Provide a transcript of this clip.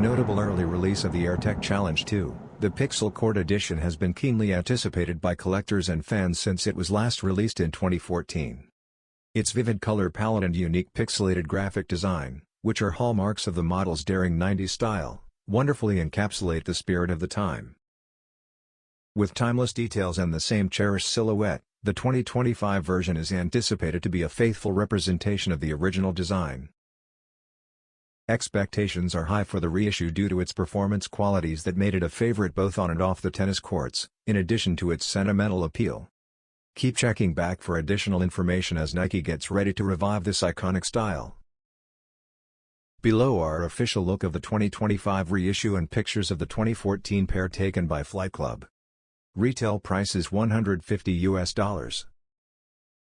notable early release of the AirTech Challenge 2, the Pixel Cord Edition has been keenly anticipated by collectors and fans since it was last released in 2014. Its vivid color palette and unique pixelated graphic design, which are hallmarks of the model's daring 90s style, wonderfully encapsulate the spirit of the time. With timeless details and the same cherished silhouette, the 2025 version is anticipated to be a faithful representation of the original design. Expectations are high for the reissue due to its performance qualities that made it a favorite both on and off the tennis courts, in addition to its sentimental appeal. Keep checking back for additional information as Nike gets ready to revive this iconic style. Below are official look of the 2025 reissue and pictures of the 2014 pair taken by Flight Club. Retail price is $150 US.